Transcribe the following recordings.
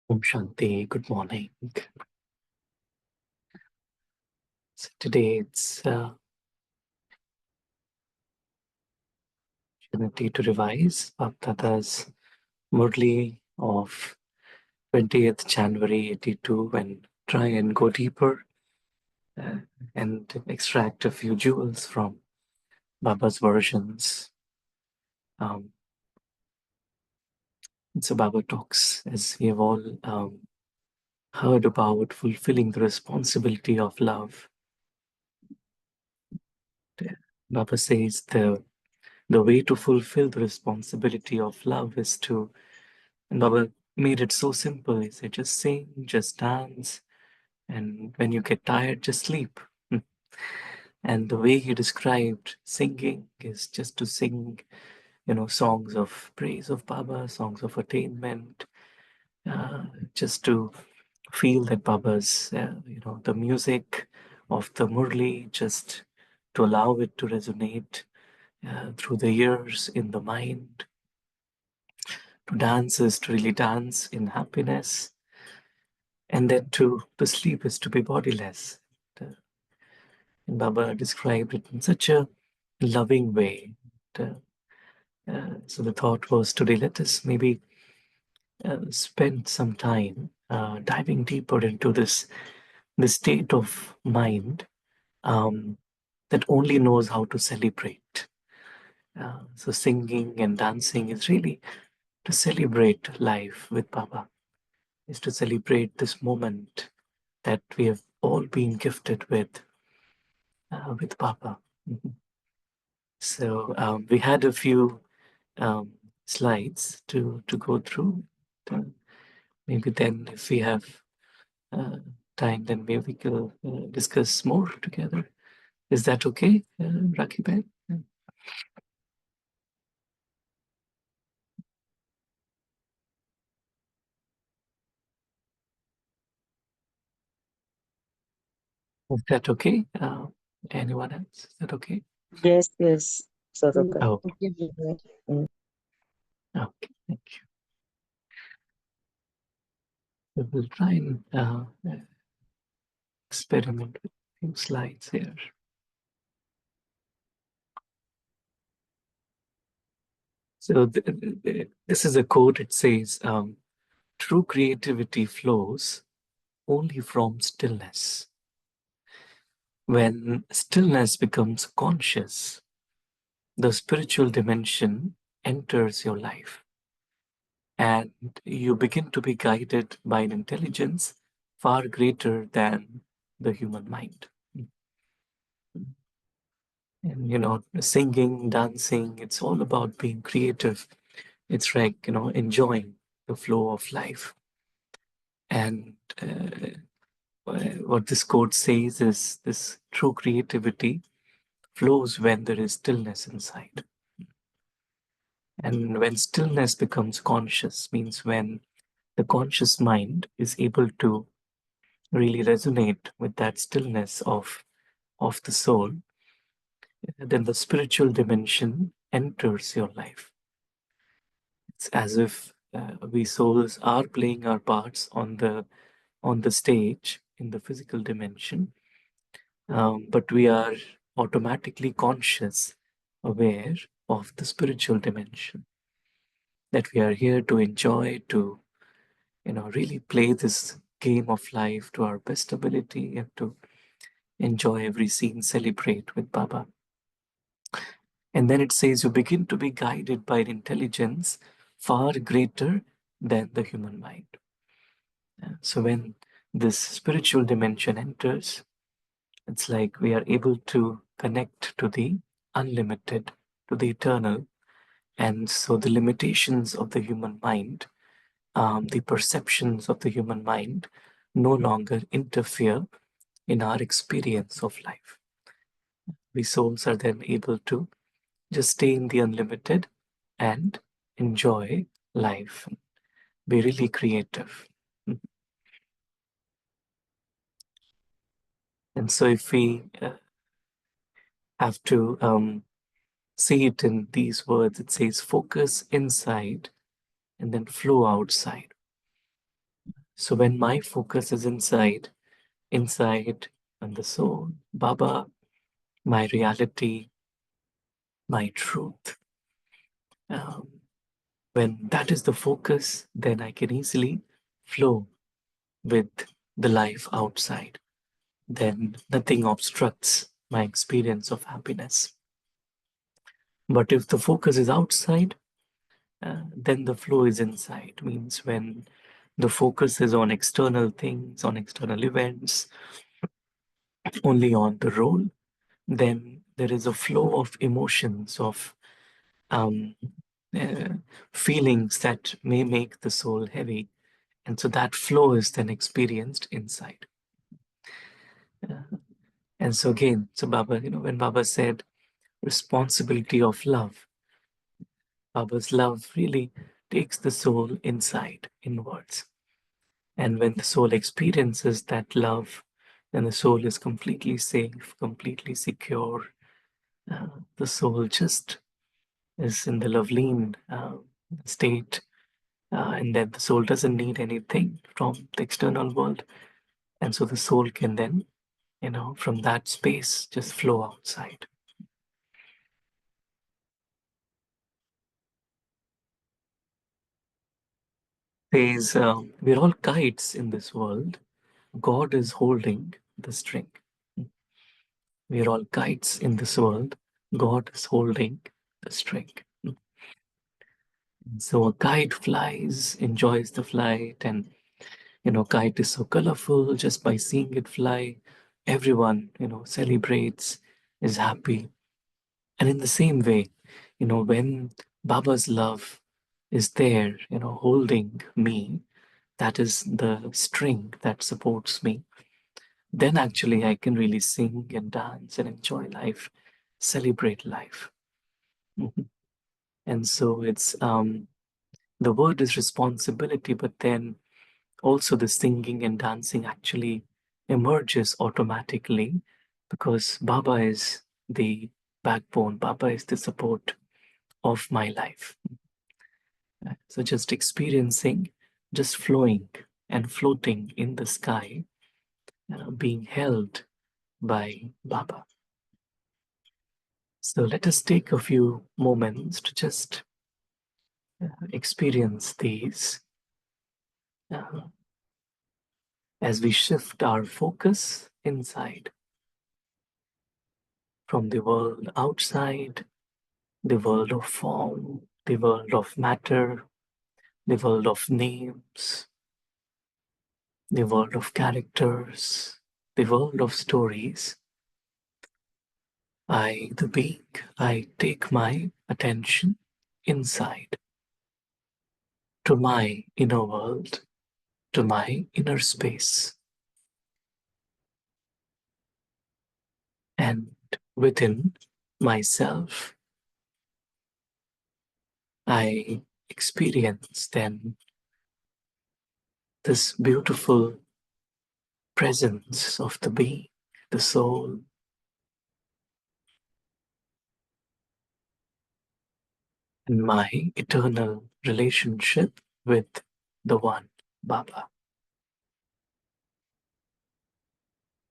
Om Shanti, good morning. So today it's opportunity to revise Bhakti's Murli of 20th January 82 and try and go deeper uh, and extract a few jewels from Baba's versions. So Baba talks, as we have all heard about, fulfilling the responsibility of love. Baba says the way to fulfill the responsibility of love is to, and Baba made it so simple. He said, just sing, just dance, and when you get tired, just sleep. And the way he described singing is just to sing, songs of praise of Baba, songs of attainment, just to feel that Baba's, the music of the Murli, just to allow it to resonate through the ears, in the mind. To dance is to really dance in happiness, and then to sleep is to be bodiless. And Baba described it in such a loving way. So the thought was today, let us maybe spend some time diving deeper into this state of mind that only knows how to celebrate. So singing and dancing is really to celebrate life with Baba, is to celebrate this moment that we have all been gifted with Baba. Mhm. So we had a few slides to go through. Uh, Maybe then, if we have uh, time, then maybe we could discuss more together. Is that okay, Rakhi Bhai? Is that okay? Anyone else? Is that okay? Yes, yes. Saruka. Okay. Okay, thank you. So we'll try and experiment with a few slides here. So this is a quote. It says, true creativity flows only from stillness. When stillness becomes conscious, the spiritual dimension enters your life, and you begin to be guided by an intelligence far greater than the human mind. And singing, dancing, it's all about being creative. It's like enjoying the flow of life. And what this quote says is this: true creativity flows when there is stillness inside. And when stillness becomes conscious, means when the conscious mind is able to really resonate with that stillness of the soul, then the spiritual dimension enters your life. It's as if we souls are playing our parts on the stage in the physical dimension, but we are automatically conscious, aware of the spiritual dimension. That we are here to enjoy, to really play this game of life to our best ability, and to enjoy every scene, celebrate with Baba. And then it says you begin to be guided by an intelligence far greater than the human mind. So when this spiritual dimension enters, it's like we are able to connect to the unlimited, to the eternal. And so the limitations of the human mind, the perceptions of the human mind, no longer interfere in our experience of life. We souls are then able to just stay in the unlimited and enjoy life, be really creative. And so if we have to see it in these words, it says focus inside and then flow outside. So when my focus is inside and the soul, Baba, my reality, my truth, um, when that is the focus, then I can easily flow with the life outside. Then nothing obstructs my experience of happiness. But if the focus is outside, then the flow is inside. Means when the focus is on external things, on external events, only on the role, then there is a flow of emotions, of um, uh, feelings that may make the soul heavy. And so that flow is then experienced inside. Uh, and so again, so Baba, when Baba said responsibility of love, Baba's love really takes the soul inside, inwards. And when the soul experiences that love, then the soul is completely safe, completely secure. The soul just is in the loveline state, and then the soul doesn't need anything from the external world. And so the soul can then, from that space, just flow outside. Says, we're all kites in this world. God is holding the string. We're all kites in this world. God is holding the string. So a kite flies, enjoys the flight, and kite is so colorful. Just by seeing it fly, everyone celebrates, is happy. And in the same way, when Baba's love is there, holding me, that is the string that supports me, then actually I can really sing and dance and enjoy life, celebrate life. Mhm. And so it's the word is responsibility, but then also the singing and dancing actually emerges automatically because Baba is the backbone, Baba is the support of my life. So just experiencing, just flowing and floating in the sky, being held by Baba. So let us take a few moments to just experience these uh, as we shift our focus inside from the world outside, the world of form, the world of matter, the world of names, the world of characters, the world of stories. I, the being, I take my attention inside to my inner world, to my inner space. And within myself, I experience then this beautiful presence of the being, the soul, and my eternal relationship with the One, Baba.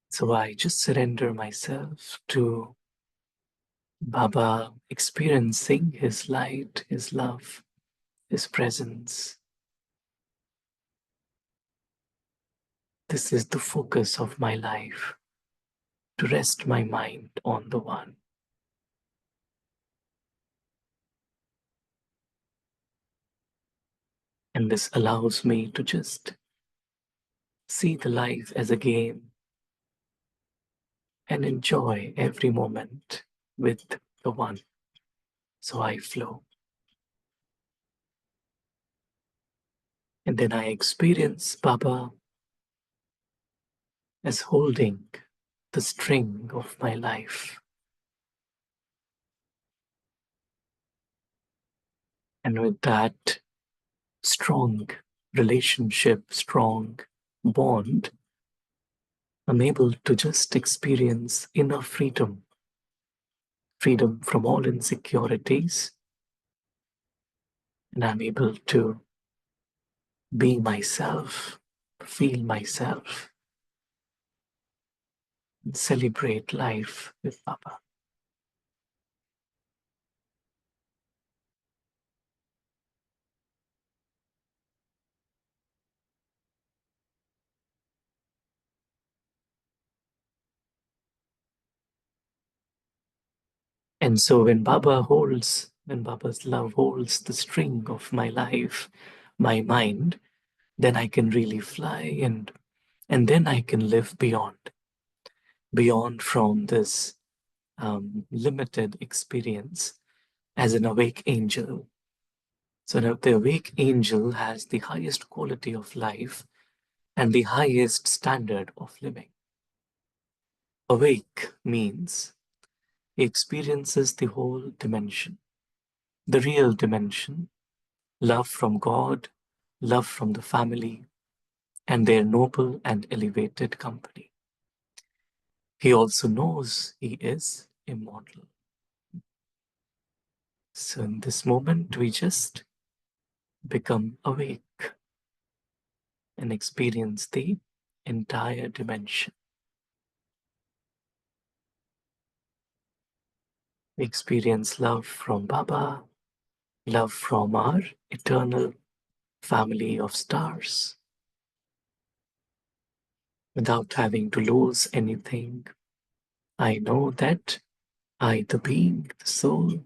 So I just surrender myself to Baba, experiencing His light, His love, His presence. This is the focus of my life, to rest my mind on the One. And this allows me to just see the life as a game and enjoy every moment with the One. So I flow. And then I experience Baba as holding the string of my life. And with that strong relationship, strong bond, I'm able to just experience inner freedom, freedom from all insecurities, and I'm able to be myself feel myself, and celebrate life with Baba. And so when Baba's love holds the string of my life, my mind, then I can really fly, and then I can live beyond from this limited experience as an awake angel. So now the awake angel has the highest quality of life and the highest standard of living. Awake means he experiences the whole dimension, the real dimension, love from God, love from the family, and their noble and elevated company. He also knows he is immortal. So in this moment, we just become awake and experience the entire dimension. We experience love from Baba, love from our eternal family of stars, without having to lose anything. I know that I, the being, the soul,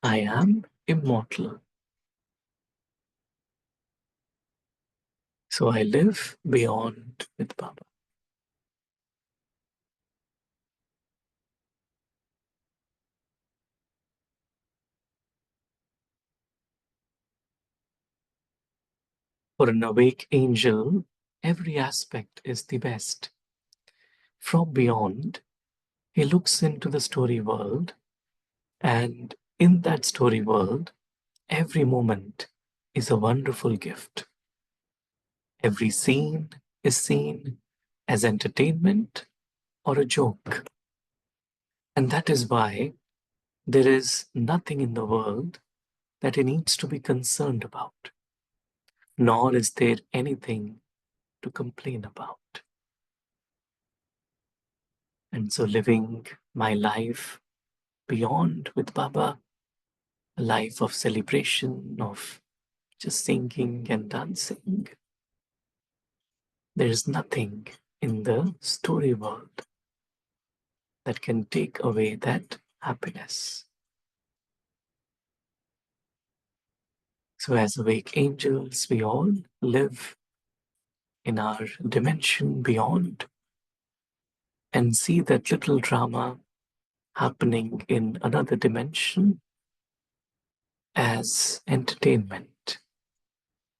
I am immortal. So I live beyond with Baba. For an awake angel, every aspect is the best. From beyond, he looks into the story world, and in that story world, every moment is a wonderful gift. Every scene is seen as entertainment or a joke. And that is why there is nothing in the world that he needs to be concerned about, nor is there anything to complain about. And so, living my life beyond with Baba, a life of celebration, of just singing and dancing, there is nothing in the story world that can take away that happiness. So, as awake angels, we all live in our dimension beyond and see that little drama happening in another dimension as entertainment.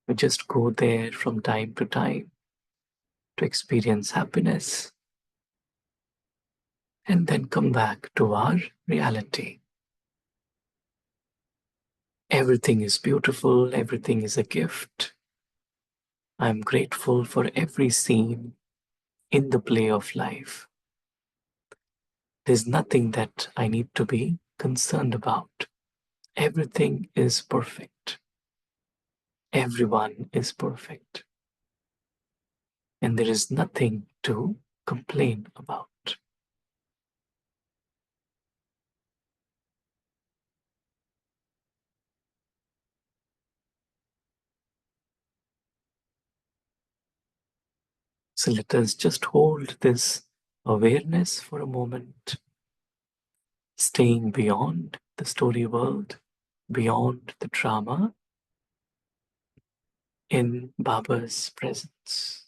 We just go there from time to time to experience happiness and then come back to our reality. Everything is beautiful, everything is a gift. I'm grateful for every scene in the play of life. There's nothing that I need to be concerned about. Everything is perfect. Everyone is perfect. And there is nothing to complain about. So let us just hold this awareness for a moment, staying beyond the story world, beyond the drama, in Baba's presence.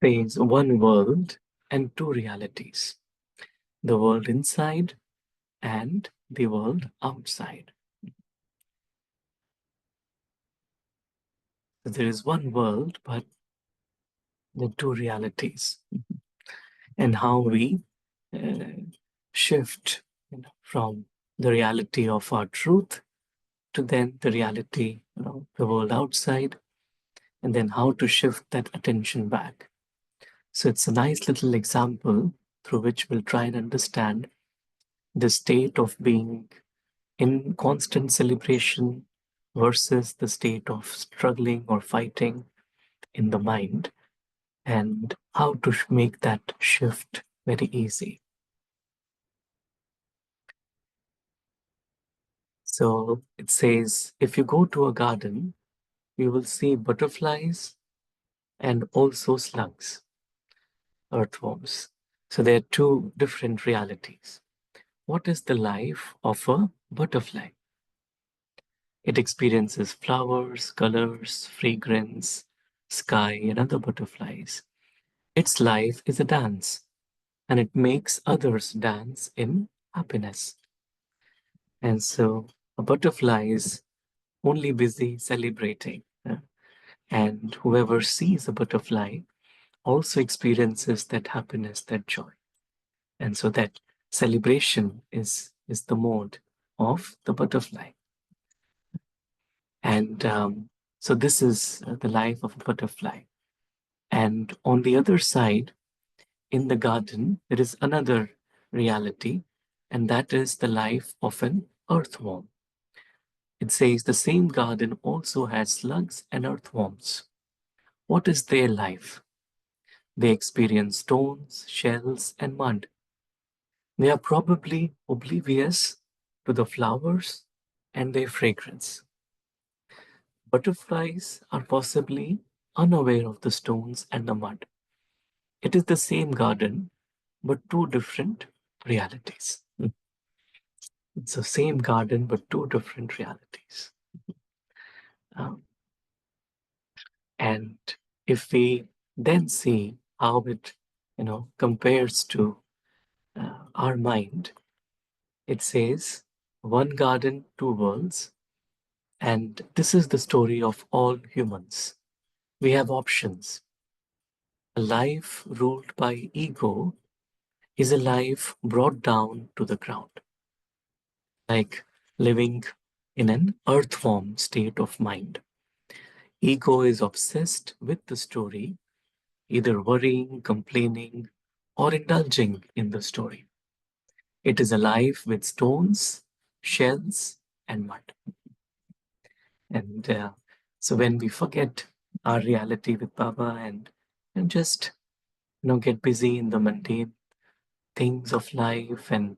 There is one world and two realities, the world inside and the world outside. There is one world, but the two realities. and how we uh, shift, from the reality of our truth to then the reality, the world outside, and then how to shift that attention back. So it's a nice little example through which we'll try and understand the state of being in constant celebration versus the state of struggling or fighting in the mind, and how to make that shift very easy. So it says, if you go to a garden, you will see butterflies and also slugs, earthworms. So there are two different realities. What is the life of a butterfly? It experiences flowers, colors, fragrance, sky, and other butterflies. Its life is a dance, and it makes others dance in happiness. And so a butterfly is only busy celebrating. And whoever sees a butterfly also experiences that happiness, that joy. And so that celebration is the mode of the butterfly. And so this is the life of a butterfly. And on the other side, in the garden, there is another reality, and that is the life of an earthworm. It says the same garden also has slugs and earthworms. What is their life? They experience stones, shells, and mud. They are probably oblivious to the flowers and their fragrance. Butterflies are possibly unaware of the stones and the mud. It is the same garden, but two different realities. It's the same garden, but two different realities. Um, and if we then see how it, compares to our mind, it says, one garden, two worlds. And this is the story of all humans. We have options. A life ruled by ego is a life brought down to the ground, like living in an earthworm state of mind. Ego is obsessed with the story, either worrying, complaining, or indulging in the story. It is a life with stones, shells, and mud. And so when we forget our reality with Baba and just get busy in the mundane things of life, and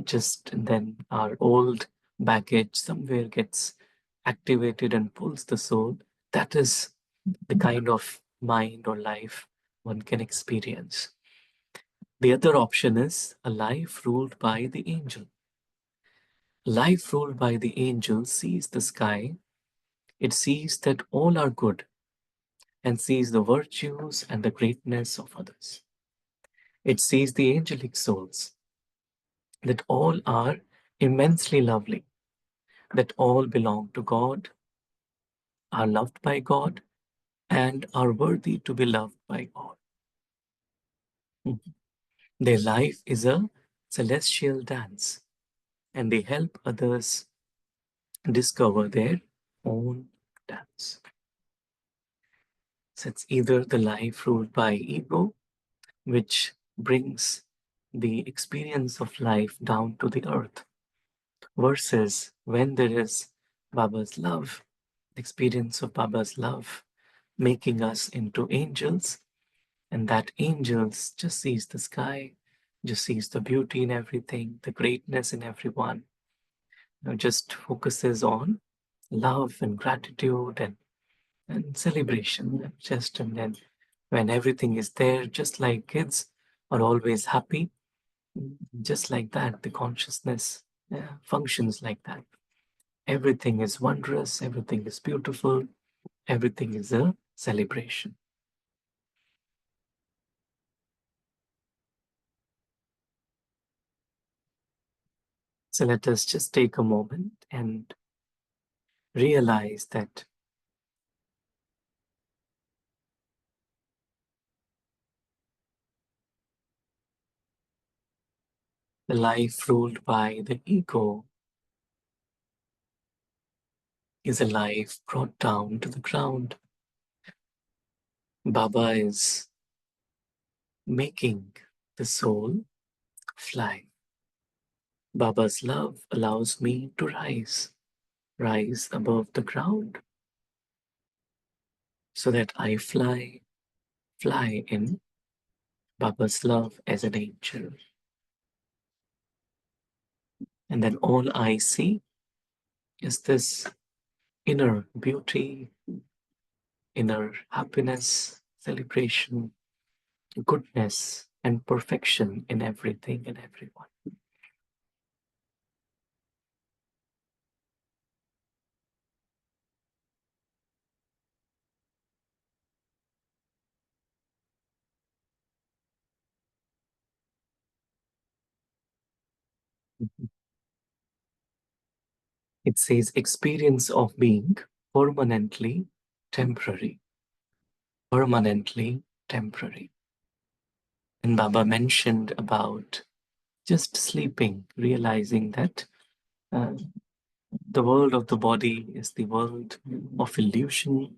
just and then our old baggage somewhere gets activated and pulls the soul, that is the kind of mind or life one can experience. The other option is a life ruled by the angel. Life ruled by the angel sees the sky, it sees that all are good, and sees the virtues and the greatness of others. It sees the angelic souls, that all are immensely lovely, that all belong to God, are loved by God, and are worthy to be loved by God. Mhm. Their life is a celestial dance, and they help others discover their own dance. So it's either the life ruled by ego, which brings the experience of life down to the earth, versus when there is Baba's love, the experience of Baba's love making us into angels, and that angels just sees the sky, just sees the beauty in everything, the greatness in everyone, just focuses on love and gratitude and celebration, and then when everything is there, just like kids are always happy, just like that, the consciousness functions like that. Everything is wondrous, everything is beautiful, everything is a celebration. So let us just take a moment and realize that The life ruled by the ego is a life brought down to the ground. Baba is making the soul fly. Baba's love allows me to rise above the ground so that I fly in Baba's love as an angel. And then all I see is this inner beauty, inner happiness, celebration, goodness, and perfection in everything and everyone. It says experience of being permanently temporary, permanently temporary. And Baba mentioned about just sleeping, realizing that uh, the world of the body is the world of illusion.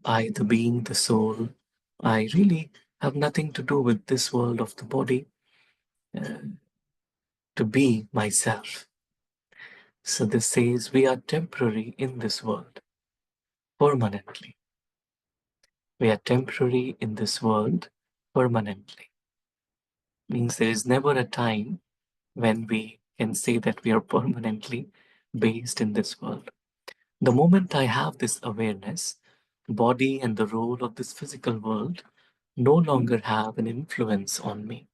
I, the being, the soul, I really have nothing to do with this world of the body uh, to be myself. So this says we are temporary in this world, permanently. We are temporary in this world, permanently. Means there is never a time when we can say that we are permanently based in this world. The moment I have this awareness, body and the role of this physical world no longer have an influence on me.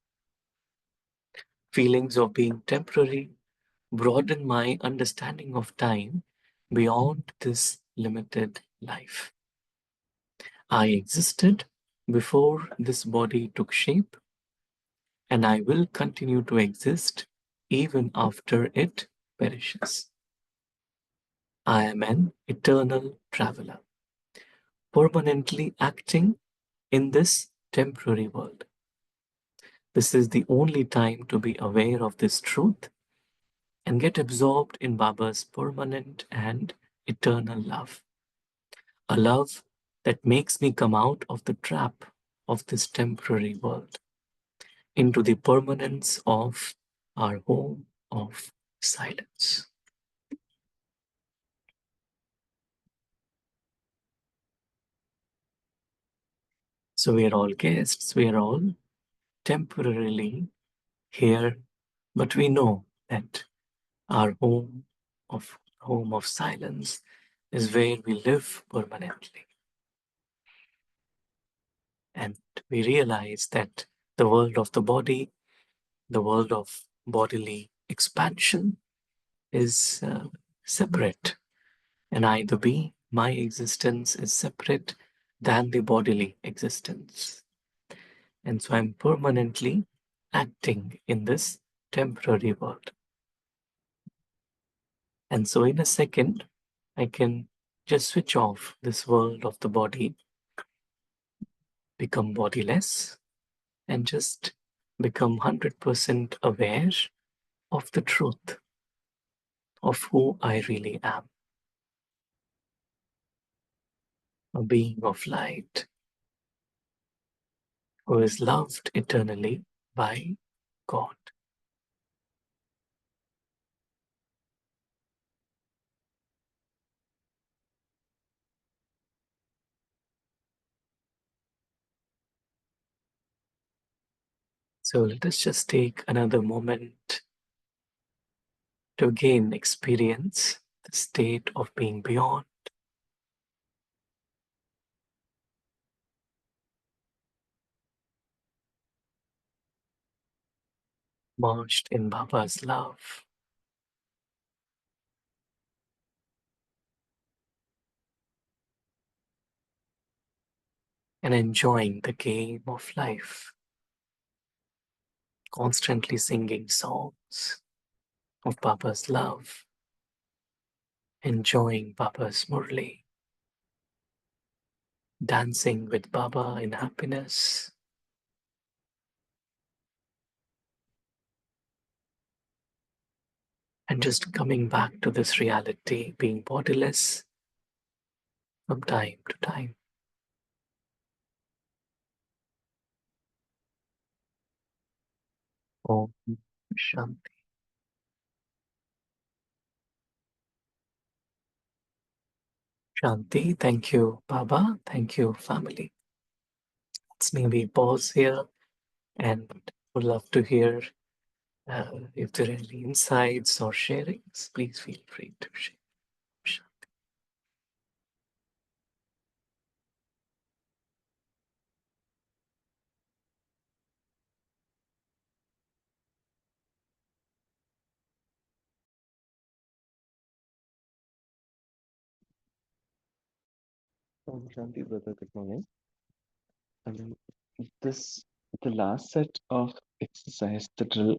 Feelings of being temporary broaden my understanding of time beyond this limited life. I existed before this body took shape, and I will continue to exist even after it perishes. I am an eternal traveler, permanently acting in this temporary world. This is the only time to be aware of this truth and get absorbed in Baba's permanent and eternal love. A love that makes me come out of the trap of this temporary world into the permanence of our home of silence. So we are all guests, we are all temporarily here, but we know that our home of silence is where we live permanently. And we realize that the world of the body, the world of bodily expansion is separate. And I, the be, my existence is separate than the bodily existence. And so I'm permanently acting in this temporary world. And so in a second, I can just switch off this world of the body, become bodiless, and just become 100% aware of the truth of who I really am, a being of light who is loved eternally by God. So let us just take another moment to again experience the state of being beyond, merged in Baba's love, and enjoying the game of life, constantly singing songs of Baba's love, enjoying Baba's Murli, dancing with Baba in happiness, and just coming back to this reality, being bodiless from time to time. Om Shanti. Shanti, thank you, Baba. Thank you, family. Let's maybe pause here and would love to hear if there are any insights or sharings. Please feel free to share. Shanti, brother, good morning. I mean, this the last set of exercise, the drill,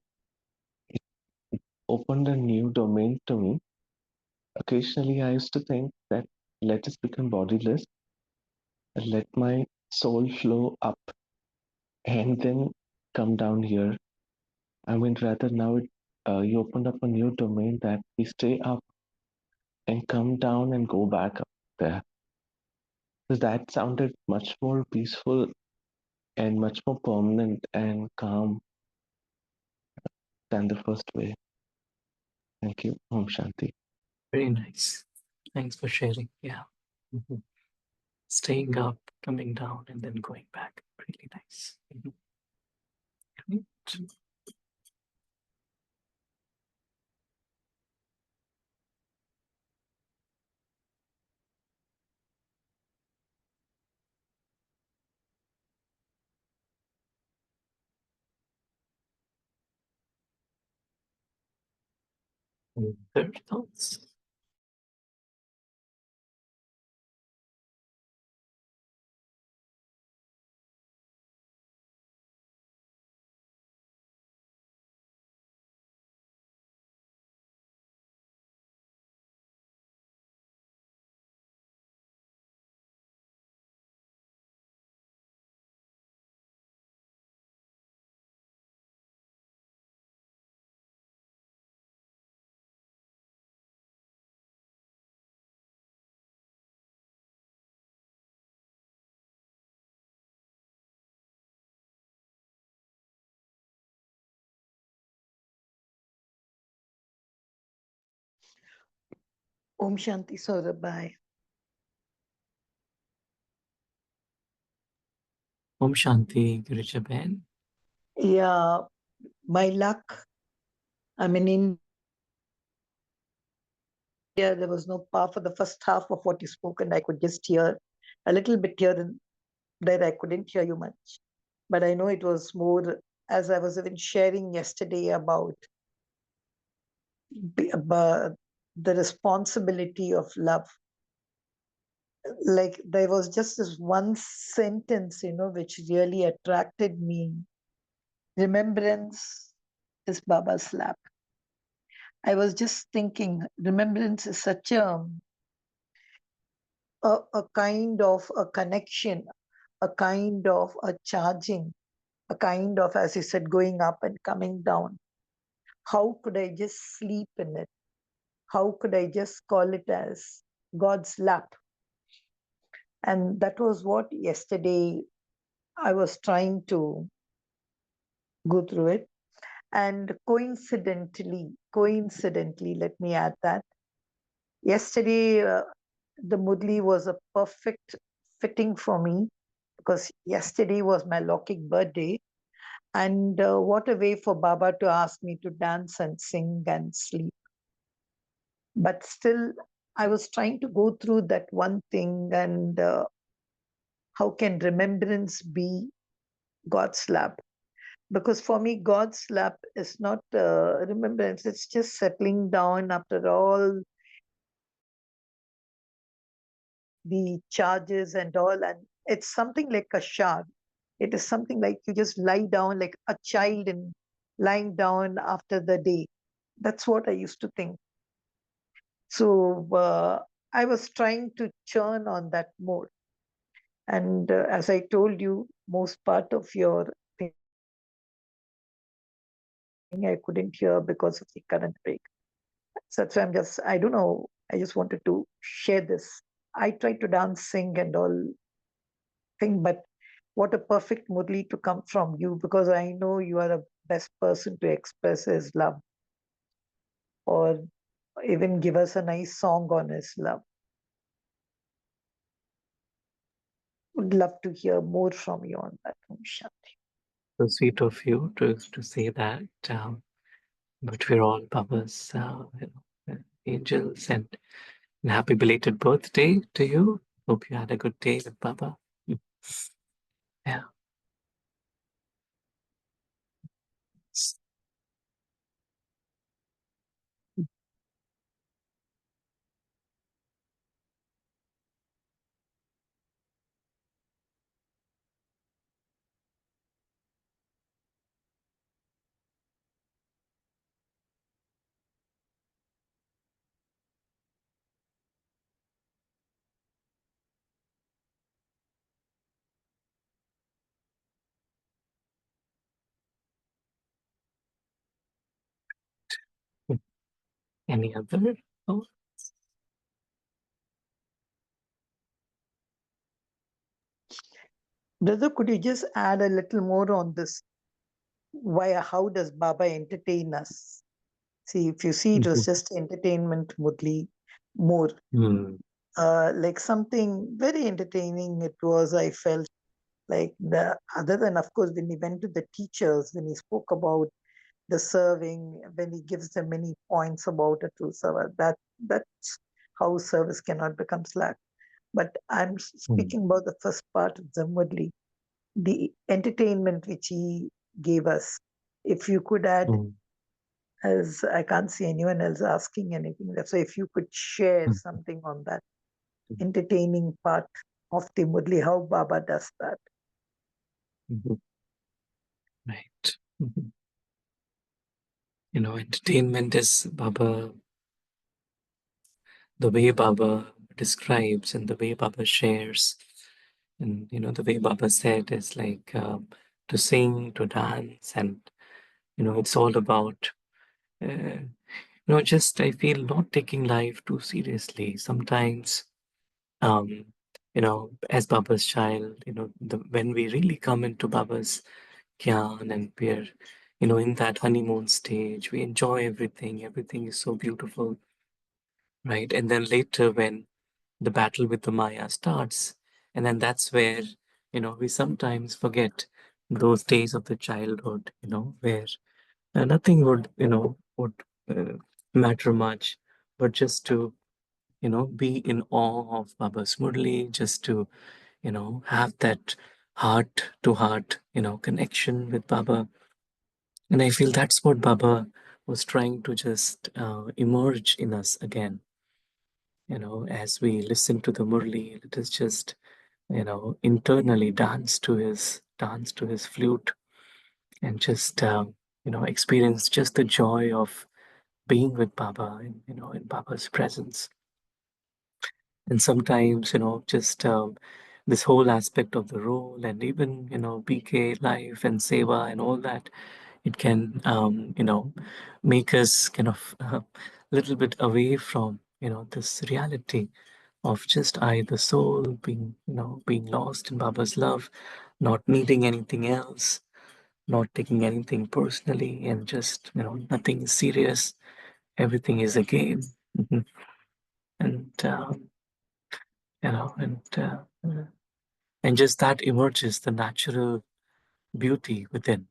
it opened a new domain to me. Occasionally, I used to think that let us become bodiless, and let my soul flow up, and then come down here. I mean, rather now you opened up a new domain that we stay up and come down and go back up there. So that sounded much more peaceful and much more permanent and calm than the first way. Thank you. Om Shanti. Very nice. Thanks for sharing. Yeah. Mhm. Staying up, coming down, and then going back. Really nice. Great. Other thoughts? Om Shanti Saurabai. Om Shanti, Girijaben. Yeah, my luck. I mean, in India, there was no power for the first half of what you spoke, and I could just hear a little bit here and there. I couldn't hear you much, but I know it was more as I was even sharing yesterday about the responsibility of love. Like there was just this one sentence, which really attracted me. Remembrance is Baba's lap. I was just thinking, remembrance is such a kind of a connection, a kind of a charging, a kind of, as you said, going up and coming down. How could I just sleep in it? How could I just call it as God's lap? And that was what yesterday I was trying to go through it. And coincidentally, let me add that yesterday the Mudli was a perfect fitting for me because yesterday was my Lokik birthday. And what a way for Baba to ask me to dance and sing and sleep. But still, I was trying to go through that one thing and how can remembrance be God's lap? Because for me, God's lap is not remembrance, it's just settling down after all the charges and all. And it's something like a shard. It is something like you just lie down like a child in lying down after the day. That's what I used to think. So I was trying to churn on that more. And as I told you, most part of your thing I couldn't hear because of the current break. So that's why I don't know, I just wanted to share this. I try to dance, sing, and all thing, but what a perfect Murli to come from you, because I know you are the best person to express his love or even give us a nice song on his love. Would love to hear more from you on that, Om Shanti. So sweet of you to say that. But we're all Baba's angels, and happy belated birthday to you. Hope you had a good day with Baba. Mm. Yeah. Mm. Any other? Oh, Brother, could you just add a little more on this? Why, how does Baba entertain us? See, if you see, it was mhm. just entertainment, Murli, more Mm, like something very entertaining. It was, I felt like the other than, of course, when he went to the teachers, when he spoke about the serving, when he gives them many points about a true server, that's how service cannot become slack. But I'm mm, speaking about the first part of the Murli, the entertainment which he gave us. If you could add, mm, as I can't see anyone else asking anything, so if you could share mm, something on that mm, entertaining part of the Murli, how Baba does that. mhm. Right. Mhm. Entertainment is Baba, the way Baba describes and the way Baba shares. And, the way Baba said is like to sing, to dance, and, it's all about, just I feel not taking life too seriously. Sometimes, as Baba's child, when we really come into Baba's Gyan and we're, in that honeymoon stage, we enjoy everything. Everything is so beautiful, right? And then later when the battle with the Maya starts, and then that's where, we sometimes forget those days of the childhood, where nothing would uh, matter much, but just to, be in awe of Baba's Murli, just to, have that heart to heart, connection with Baba. And I feel that's what Baba was trying to just emerge in us again. As we listen to the Murli, let us just, internally dance to his flute, and just, experience just the joy of being with Baba, in Baba's presence. And sometimes, just this whole aspect of the role, and even, BK life and seva and all that, it can, make us kind of a little bit away from, this reality of just I, the soul, being lost in Baba's love, not needing anything else, not taking anything personally, and just, nothing is serious, everything is a game. Mhm. And, you know, and, uh, uh, and just that emerges the natural beauty within.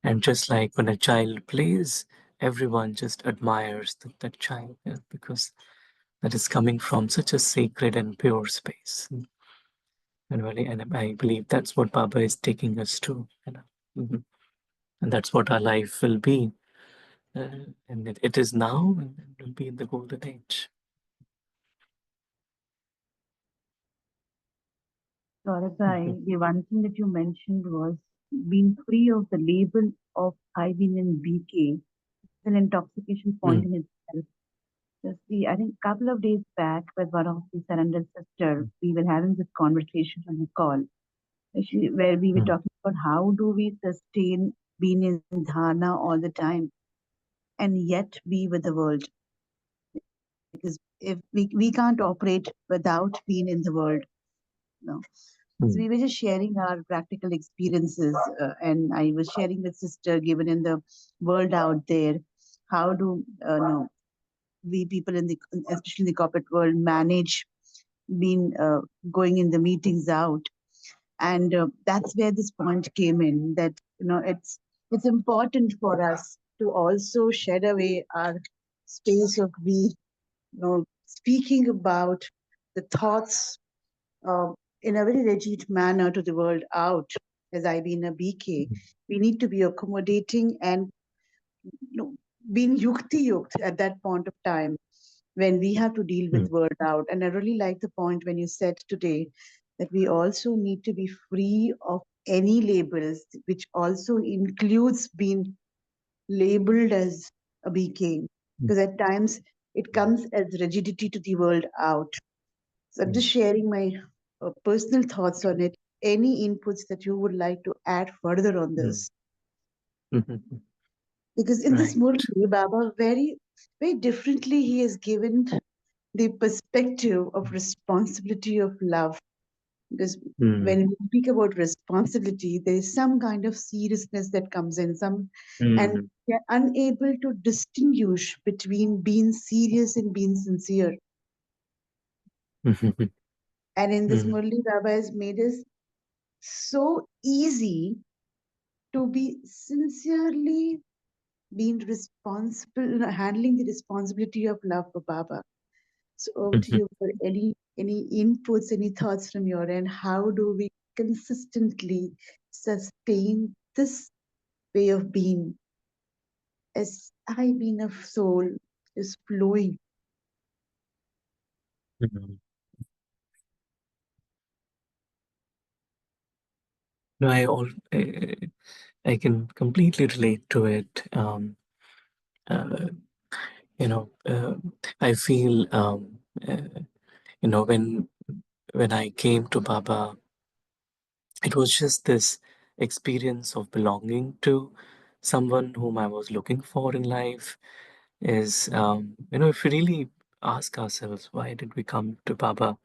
And just like when a child plays, everyone just admires that child, because that is coming from such a sacred and pure space. And really, and I believe that's what Baba is taking us to. Mhm. And that's what our life will be. And it is now, and it will be in the golden age. Mhm. Saurabai, the one thing that you mentioned was being free of the label of I been in BK, an intoxication point Mm, in itself. Just I think a couple of days back with one of the surrendered sister, mm, we were having this conversation on the call, where we were mm, talking about how do we sustain being in dharna all the time. and yet be with the world. Because if we can't operate without being in the world. No. So we were just sharing our practical experiences, and I was sharing with sister, given in the world out there, how do no, we people in the, especially in the corporate world, manage being going in the meetings out, and that's where this point came in, that it's important for us to also shed away our space of we speaking about the thoughts in a very rigid manner to the world out. As I being a BK, we need to be accommodating and being yukti yukt at that point of time when we have to deal with world out. And I really like the point when you said today that we also need to be free of any labels, which also includes being labeled as a BK, because at times it comes as rigidity to the world out. So I'm just sharing my personal thoughts on it. Any inputs that you would like to add further on this? Because in this Right. Murli, Baba very, very differently he has given the perspective of responsibility of love. Because when we speak about responsibility, there is some kind of seriousness that comes in, and we are unable to distinguish between being serious and being sincere. And in this Murli, Baba has made us so easy to be sincerely being responsible, handling the responsibility of love for Baba. So over to you for any inputs, any thoughts from your end. How do we consistently sustain this way of being as I being of soul is flowing? No, I can completely relate to it. Uh, you know, I feel when I came to Baba, it was just this experience of belonging to someone whom I was looking for in life. Is if we really ask ourselves, why did we come to Baba?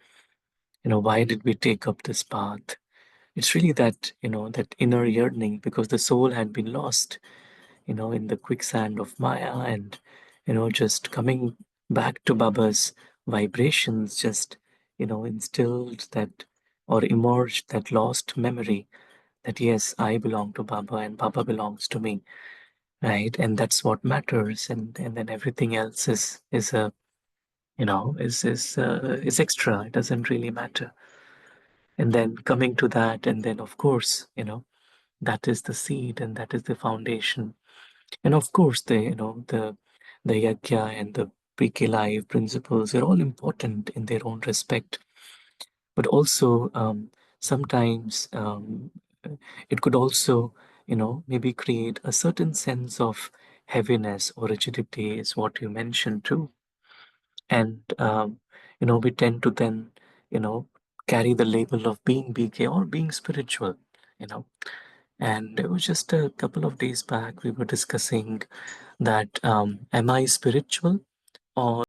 Why did we take up this path? It's really that that inner yearning, because the soul had been lost in the quicksand of Maya, and just coming back to Baba's vibrations just instilled that, or emerged that lost memory, that yes, I belong to Baba and Baba belongs to me, right? And that's what matters, and then everything else is a is extra. It doesn't really matter. And then coming to that, and then of course that is the seed and that is the foundation. And of course, the yajna and the PK life principles are all important in their own respect. But also, sometimes it could also, maybe create a certain sense of heaviness or rigidity, is what you mentioned too. And we tend to then, you know, carry the label of being BK or being spiritual, you know. And it was just a couple of days back we were discussing that am I spiritual or